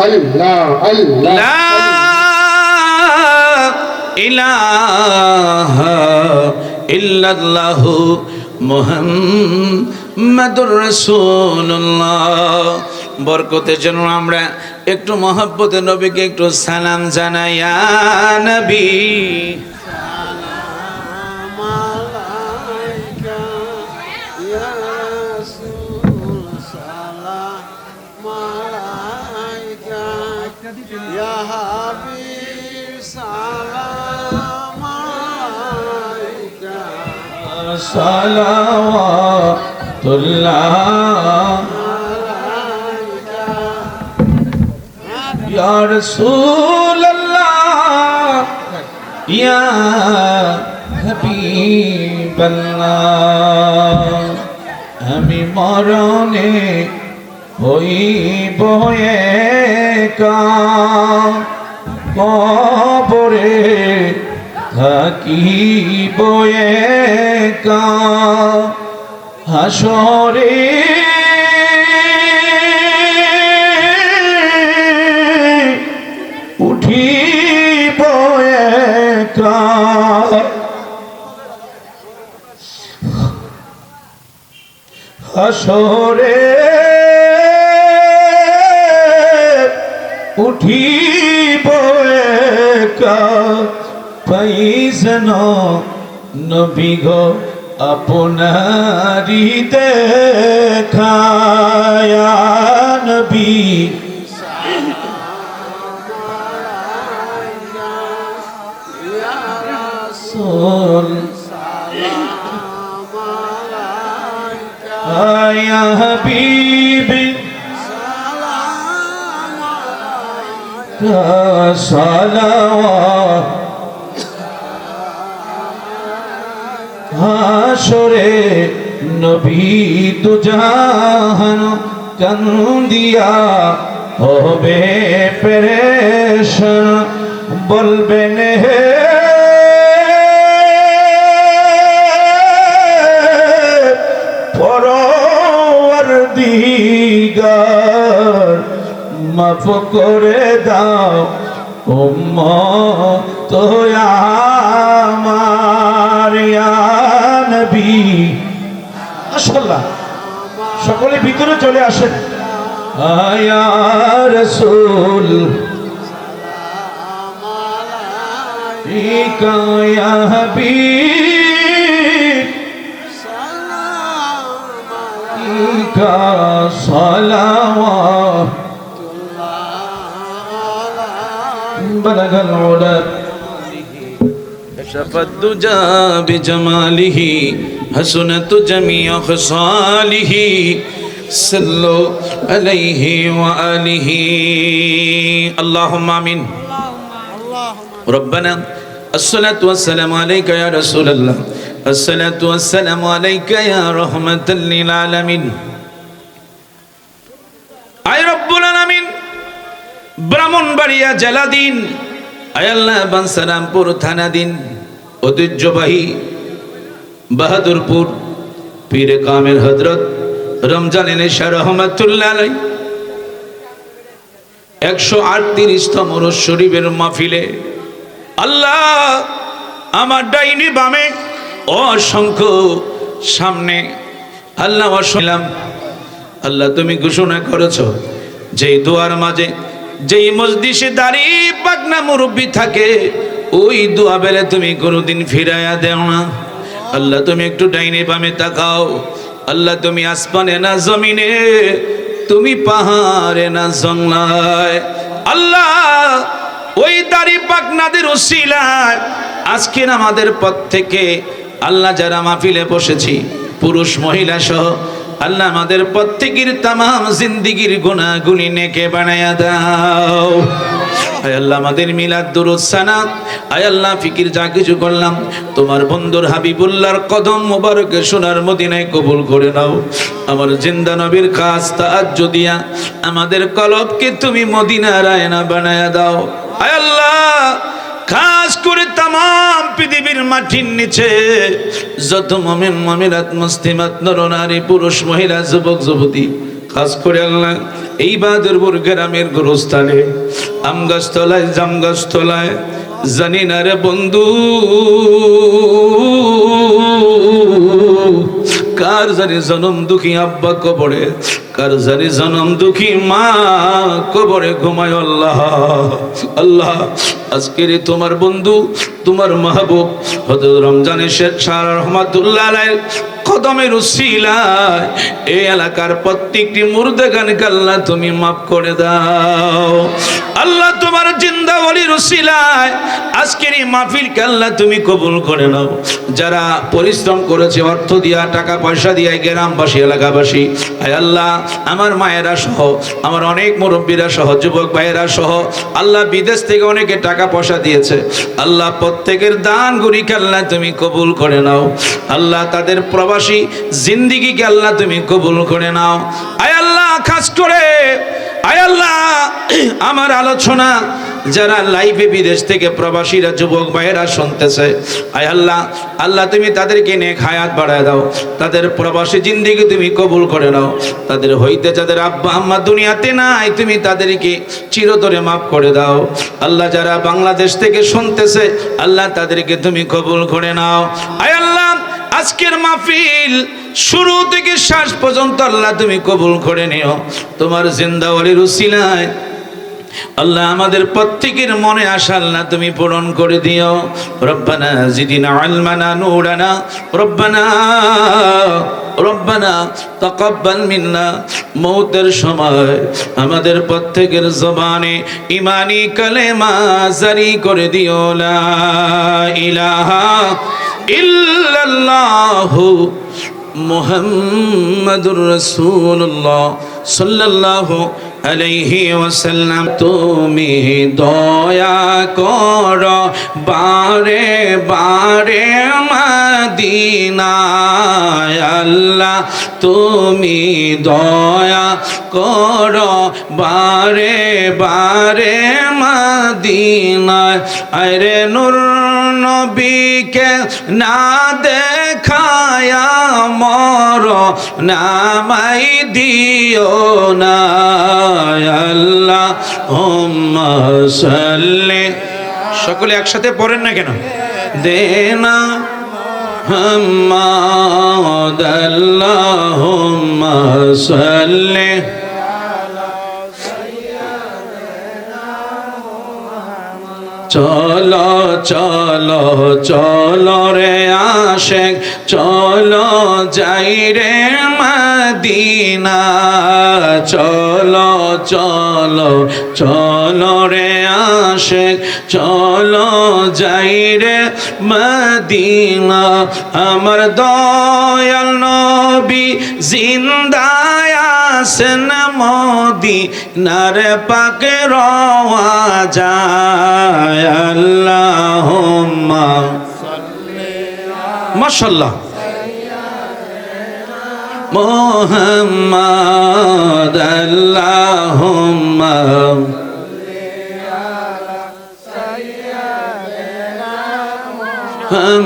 আল্লাহ আল্লাহ লা ইলাহা ইল্লাল্লাহু মুহাম্মাদুর রাসূলুল্লাহ। বরকতের জন্য আমরা একটু মহব্বতে নবীকে একটু সালাম জানাই। ইয়া নবী সালাওয়াতুল্লাহ ইয়া রাসূলুল্লাহ ইয়া হাবিবাল্লাহ। আমি মরণে হইব একা, কবরে থাকিব একা, হাসরে উঠিব একা, হাসরে উঠিব একা। পাইছেন নবী গো আপনারি দেখা, ইয়া নবী রাসূল ইয়া হাবিবি সালাওয়াত। হাসরে নবী দুজাহান কান্দিয়া হবে পেরেশান, বলবেন হে পরওয়ারদিগার, মাফ করে দাও উম্মত আমার। ইয়া নবী মাশাআল্লাহ, সকলে ভিতরে চলে আসেন। ইয়া রাসূল ইকা ইয়া হাবিব ইকা সালাওয়াত بلغ العلا كشف الدجى بجماله حسنت جميع خصاله صلوا عليه وآله اللهم آمين ربنا الصلاة والسلام عليك يا رسول الله الصلاة والسلام عليك يا رحمة للعالمين أي رب العالمين ব্রাহ্মণবাড়িয়া জেলাধীন আয়াল্লাহ বানসারামপুর থানাধীন ঐতিহ্যবাহী বাহাদুরপুর পীরে কামেল হযরত রমজান নেশা রহমাতুল্লাহ আলাইহি 138তম রোজ শরীফের মাহফিলে আল্লাহ আমার ডাইনি বামে অসংখ্য সামনে আল্লাহ শুনলাম। আল্লাহ তুমি ঘোষণা করেছো যে দোয়ার মাঝে যেই মজলিসে দাঁড়িয়ে পাকনা মুরব্বী থাকে ওই দোয়া বেলে তুমি কোনোদিন ফিরাইয়া দেও না। আল্লাহ তুমি একটু ডাইনে বামে তাকাও। আল্লাহ তুমি আসমানে না জমিনে, তুমি পাহাড়ে না জংলায়। আল্লাহ ওই দাড়ি পাকনাদের উসিলায় আজকের আমাদের পথ থেকে আল্লাহ যারা মাহফিলে বসেছি পুরুষ মহিলা সহ আল্লাহ আমাদের প্রত্যেকের তামাম জিন্দেগির গুনাহগুলি নেকে বানায়া দাও। আয় আল্লাহ আমাদের মিলাদ দুরূদ সালাত আয় আল্লাহ ফিকির যা কিছু করলাম তোমার বন্ধুর হাবিবুল্লাহর কদম মোবারকে সোনার মদিনায় কবুল করে নাও। আমার জিন্দা নবীর কাজ তাআজ্জুদ দিয়া আমাদের কলবকে তুমি মদিনার আয়না বানায়া দাও। আয় আল্লাহ খাস করে তামাম পৃথিবীর মাটির নিচে যত মুমিন মুমিনাত মুসলিমাত নর নারী পুরুষ মহিলা যুবক যুবতী খাস করে আল্লাহ এই বাদরপুর গ্রামের গোরস্থানে আম গাছতলায় জাম গাছতলায় জানি না রে বন্ধু কার জানি জনম দুঃখী আব্বা কবরে, কার জানি জনম দুঃখী মা কবরে ঘুমায়। আল্লাহ আল্লাহ আজকের তোমার বন্ধু তোমার মাহবুব হযরত রমজানের শেখ শাহ রহমাতুল্লাহ আলাইহির কদমের উসিলায় এই এলাকার প্রত্যেকটি মুর্দাগানকে আল্লাহ তুমি মাফ করে দাও। আল্লাহ তোমার জিন্দা ওলির উসিলায় আজকের এই মাহফিলকে আল্লাহ তুমি কবুল করে নাও। যারা পরিশ্রম করেছে অর্থ দিয়া টাকা পয়সা দিয়া গ্রামবাসী এলাকাবাসী আয় আল্লাহ আমার মায়েরা সহ আমার অনেক মুরব্বীরা সহ যুবক ভাইয়েরা সহ আল্লাহ বিদেশ থেকে অনেকে টাকা পয়সা দিয়েছে আল্লাহ প্রত্যেকের দানগুলিকে আল্লাহ তুমি কবুল করে নাও। আল্লাহ তাদের প্রবাসী জিন্দেগিকে আল্লাহ তুমি কবুল করে নাও। আয় আল্লাহ খাস করে আয় আল্লাহ আমার আলোচনা যারা লাইভে বিদেশ থেকে প্রবাসীরা যুবক ভাইয়েরা শুনতেছে আয় আল্লাহ আল্লাহ তুমি তাদেরকে নেক হায়াত বাড়ায় দাও, তাদের প্রবাসী জিন্দেগি তুমি কবুল করে নাও। তাদের হইতে যাদের আব্বা আম্মা দুনিয়াতে নাই তুমি তাদেরকে চিরতরে মাফ করে দাও। আল্লাহ যারা বাংলাদেশ থেকে শুনতেছে আল্লাহ তাদেরকে তুমি কবুল করে নাও। আয় আল্লাহ আজকের মাহফিল শুরু থেকে শেষ পর্যন্ত আল্লাহ তুমি কবুল করে নিও তোমার জিন্দা ওলির উসিলায়। আল্লাহ আমাদের প্রত্যেকের মনে আশা আল্লাহ তুমি পূরণ করে দিও। রব্বানা জিদিনা ইলমানা নূরানা রব্বানা রব্বানা তাকাব্বাল মিন্না। মৌতের সময় আমাদের প্রত্যেকের জবানে ঈমানি কালেমা জারি করে দিও লা ইলাহা ইল্লাল্লাহু মুহাম্মাদুর রাসূলুল্লাহ সাল্লাল্লাহু আলাইহি ওয়াসাল্লাম। তুমি দয়া করো বারে বারে মদিনায় আল্লাহ তুমি দয়া করো বারে বারে মদিনায়। আরে নূর নবীকে না দেখায়া মর নামাই দিও না আল্লাহ হুম্মা সাল্লি। সকলে একসাথে পড়েন না কেন? দেনা মুহাম্মাদ আল্লাহুম্মা সাল্লি চলো চলো চলো রে আশেক চলো যাই রে মদিনা। চলো চলো চলো রে আশেক চলো যাই রে মদিনা। আমার দয়াল নবী জিন্দায় আছেন মদিনার পাকে রওয়া যায়। আল্লাহুম্মা মাশাআল্লাহ মুহাম্মাদ আল্লাহুম্মা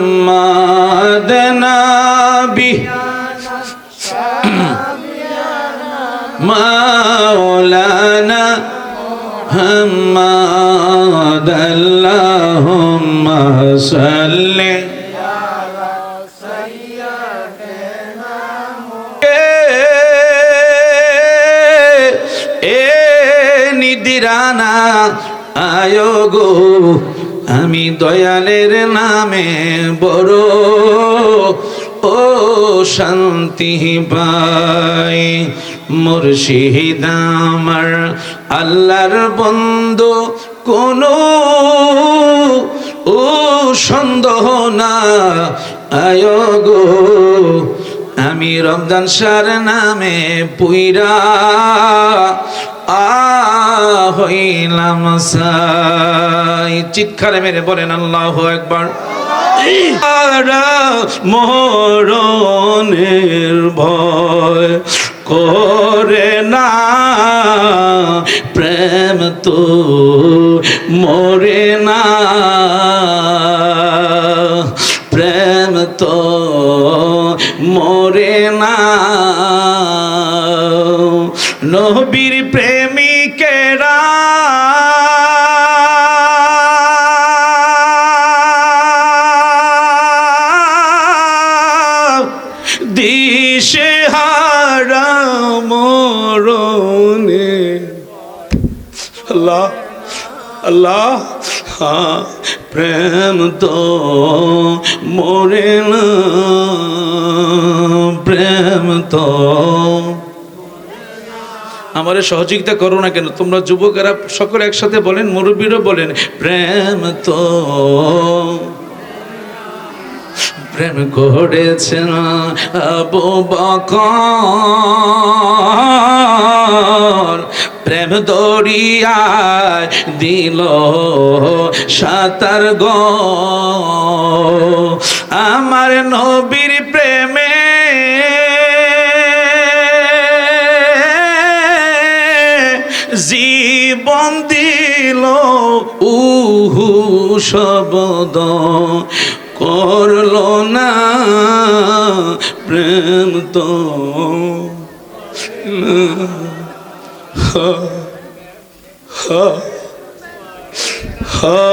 মুহাম্মাদ নবী মাওলানা মুহাম্মাদ আল্লাহুম্মা সাল্লি নিদিরানা আয়ো গো আমি দয়ালের নামে বড় ও শান্তি পাই। মুর্শিদ আমার আল্লাহর বন্ধু কোনো ও সন্দেহ না আয়ো গো আমি আমি রমজান শাহর নামে পুইরা হইলাম সাই। চিৎকারে মেরে বলেন আল্লাহু আকবার। মরণের ভয় করে না, প্রেম তো মরে না, প্রেম তো মরে না। নবীর প্রেমিকেরা দিশেহারা মরণে। আল্লাহ আল্লাহ, হ্যাঁ, প্রেম তো মরে না, প্রেম তো। আমারে সহযোগিতা করো না কেন তোমরা যুবকেরা সকলে একসাথে বলেন, মুরব্বীরা বলেন, প্রেম তো। প্রেম করেছে না আবু বকর, প্রেম দরিয়ায় দিল সাঁতার গো। আমার নবীর প্রেমে জীবন দিল উহু শব্দ করলো না, প্রেম তো হা হা হা।